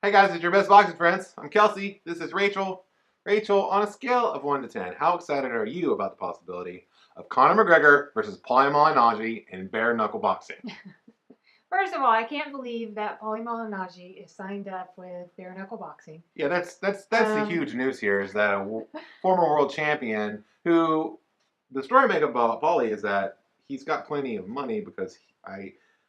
Hey guys, it's your best boxing friends. I'm Kelsey. This is Rachel. Rachel, on a scale of 1 to 10, how excited are you about the possibility of Conor McGregor versus Paulie Malignaggi in bare knuckle boxing? First of all, I can't believe that Paulie Malignaggi is signed up with Bare Knuckle Boxing. Yeah, that's the Um, huge news here is that former world champion who the story make about Paulie is that he's got plenty of money because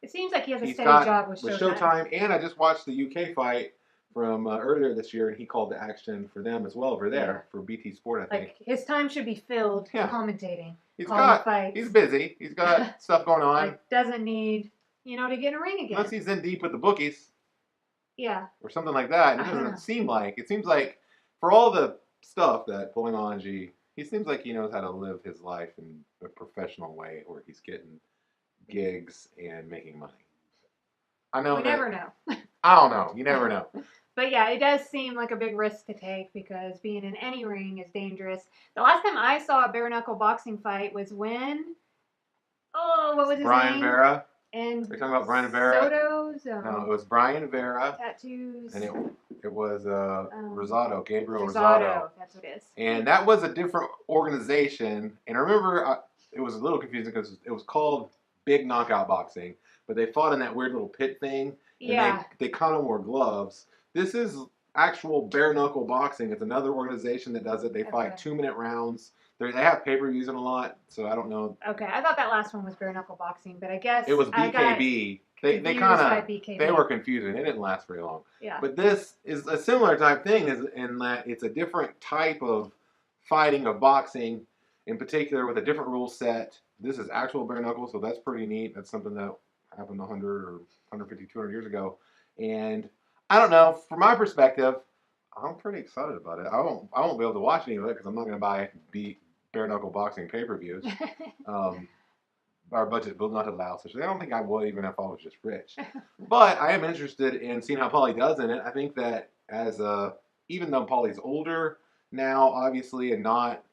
it seems like he has a he's steady got job with with Showtime. Showtime, and I just watched the UK fight from earlier this year, and he called to action for them as well over there for BT Sport, I think. Like his time should be filled Yeah, commentating, he's calling got fights. he's busy. He's got stuff going on. Like doesn't need to get in a ring again. Unless he's in deep with the bookies. Yeah. Or something like that. And it doesn't seem like it seems like for all the stuff that Paulie Malignaggi, he seems like he knows how to live his life in a professional way where he's getting gigs and making money. I know we that never know. I don't know. You never know. But yeah, it does seem like a big risk to take because being in any ring is dangerous. The last time I saw a bare knuckle boxing fight was when what was his Brian name? Vera. And Are you talking about Brian Vera? Soto's No, it was Brian Vera. tattoos. And it was Rosado, Gabriel Rosado. That's what it is. And that was a different organization. And I remember it was a little confusing because it was called Big Knockout Boxing, but they fought in that weird little pit thing. And Yeah. they kind of wore gloves. This is actual bare knuckle boxing. It's another organization that does it. They fight 2-minute rounds. They have pay-per-views in a lot, so I don't know. Okay, I thought that last one was bare knuckle boxing, but I guess it was BKB. They kind of they were confusing. It didn't last very long. Yeah. But this is a similar type thing, in that it's a different type of fighting of boxing, in particular with a different rule set. This is actual bare knuckle, so that's pretty neat. That's something that happened 100 or 150, 200 years ago, and I don't know. From my perspective, I'm pretty excited about it. I won't be able to watch any of it because I'm not going to buy bare knuckle boxing pay-per-views. Our budget will not allow such. I don't think I would even if I was just rich. But I am interested in seeing how Paulie does in it. I think that even though Paulie's older now, obviously, and not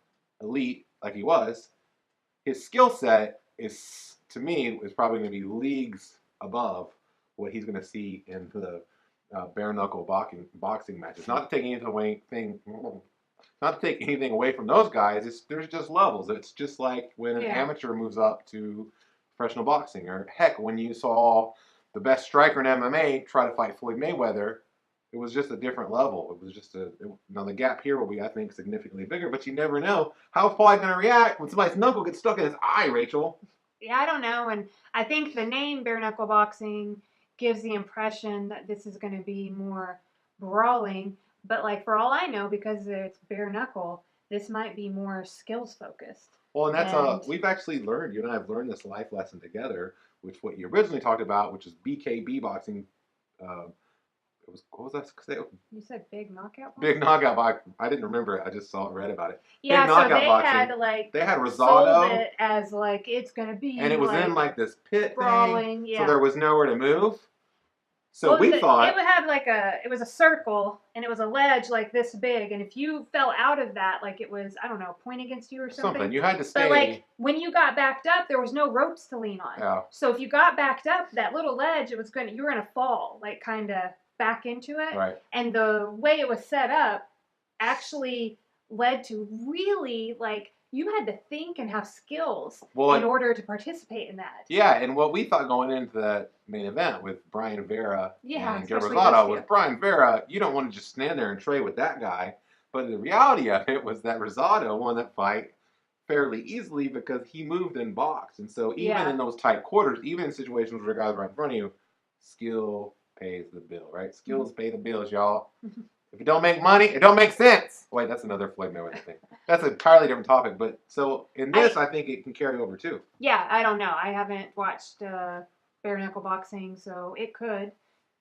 elite like he was, his skill set is, to me, is probably going to be leagues above what he's going to see in the bare knuckle boxing matches. Not to take anything away from those guys. There's just levels. It's just like when an amateur moves up to professional boxing, or heck, when you saw the best striker in MMA try to fight Floyd Mayweather, it was just a different level. It was just now the gap here will be, I think, significantly bigger. But you never know how Floyd going to react when somebody's knuckle gets stuck in his eye, Rachel. Yeah, I don't know, and I think the name bare knuckle boxing gives the impression that this is going to be more brawling. But like for all I know, because it's bare knuckle, this might be more skills focused. Well, and that's we've actually learned. You and I have learned this life lesson together, which what you originally talked about, which is BKB boxing. It was what was that? You said big knockout boxing? Big knockout boxing. I didn't remember it. I just read about it. Yeah, big knockout so boxing. They had Rosado. Sold it as like it's gonna be, and it was in like this pit brawling, thing, so there was nowhere to move. So we thought it had it was a circle and it was a ledge like this big, and if you fell out of that, like it was, I don't know, point against you or something. You had to stay. But like when you got backed up, there was no ropes to lean on. Yeah. So if you got backed up, that little ledge, you were gonna fall, like kind of back into it. Right. And the way it was set up actually led to really you had to think and have skills in order to participate in that. Yeah, and what we thought going into that main event with Brian Vera and Gabriel Rosado was Brian Vera, you don't want to just stand there and trade with that guy. But the reality of it was that Rosado won that fight fairly easily because he moved and boxed. And so even in those tight quarters, even in situations where guys are right in front of you, skill pays the bill, right? Skills pay the bills, y'all. If it don't make money, it don't make sense. Wait, that's another Floyd Mayweather thing. That's an entirely different topic. But so in this, I think it can carry over too. Yeah, I don't know. I haven't watched bare knuckle boxing, so it could,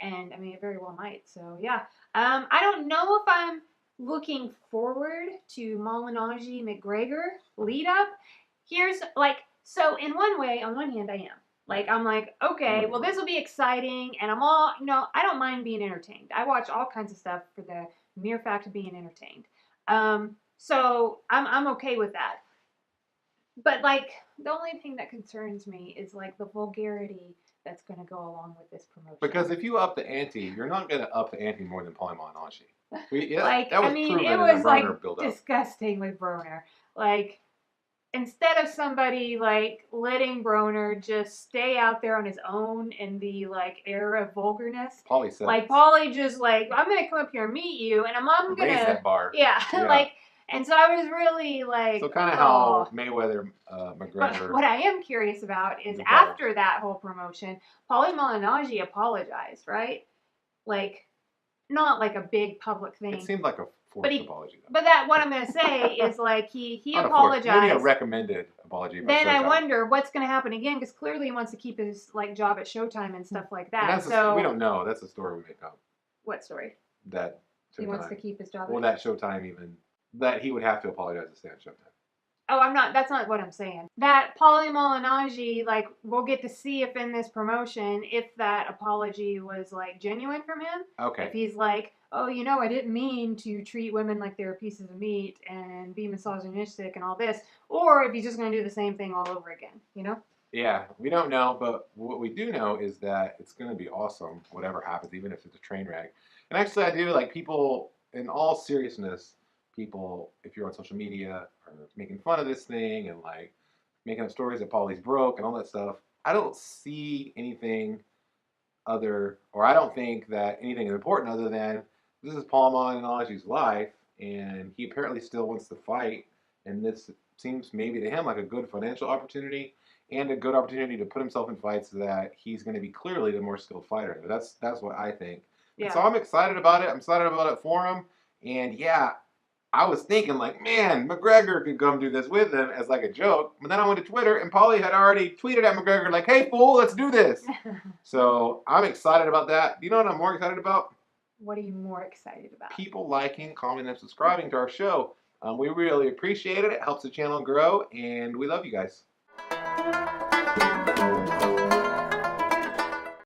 and I mean it very well might. So yeah, I don't know if I'm looking forward to Malignaggi McGregor lead up. Here's so in one way, on one hand, I am. I'm like, okay, well, this will be exciting, and I'm all, I don't mind being entertained. I watch all kinds of stuff for the mere fact of being entertained. So I'm okay with that. But, the only thing that concerns me is, the vulgarity that's going to go along with this promotion. Because if you up the ante, you're not going to up the ante more than Paulie Malignaggi. Like, that was I mean, proven it in the was like Broner build-up. disgusting with Broner. Like, instead of somebody like letting Broner just stay out there on his own in the like era of vulgarness, Paulie said, like Paulie just like, I'm gonna come up here and meet you, and I'm gonna raise that bar. Yeah, like, and so I was really like, so kind of how Mayweather, McGregor. But what I am curious about is after that whole promotion, Paulie Malignaggi apologized, right? Like, not like a big public thing. It seemed like a forced apology. Though. But that what I'm going to say is like he apologized. Maybe a recommended apology. Then Showtime. I wonder what's going to happen again, because clearly he wants to keep his like job at Showtime and stuff like that. So we don't know. That's a story we make up. What story? That Showtime, he wants to keep his job. Well, that Showtime even that he would have to apologize to stay on Showtime. Oh, I'm not. That's not what I'm saying. That Paulie Malignaggi, like, we'll get to see if in this promotion, if that apology was like genuine from him. Okay. If he's like, oh, you know, I didn't mean to treat women like they're pieces of meat and be misogynistic and all this, or if he's just going to do the same thing all over again, you know? Yeah, we don't know, but what we do know is that it's going to be awesome, whatever happens, even if it's a train wreck. And actually, I do, like, people, in all seriousness, people, if you're on social media, are making fun of this thing and, like, making up stories that Paulie's broke and all that stuff. I don't see anything other, or I don't think that anything is important other than this is Paulie Malignaggi's life, and he apparently still wants to fight, and this seems maybe to him like a good financial opportunity and a good opportunity to put himself in fights that he's going to be clearly the more skilled fighter. That's what I think. Yeah. And so I'm excited about it. I'm excited about it for him. And yeah, I was thinking like, man, McGregor could come do this with him as like a joke. But then I went to Twitter and Paulie had already tweeted at McGregor like, hey, fool, let's do this. So I'm excited about that. You know what I'm more excited about? What are you more excited about? People liking, commenting, and subscribing to our show. We really appreciate it. It helps the channel grow, and we love you guys.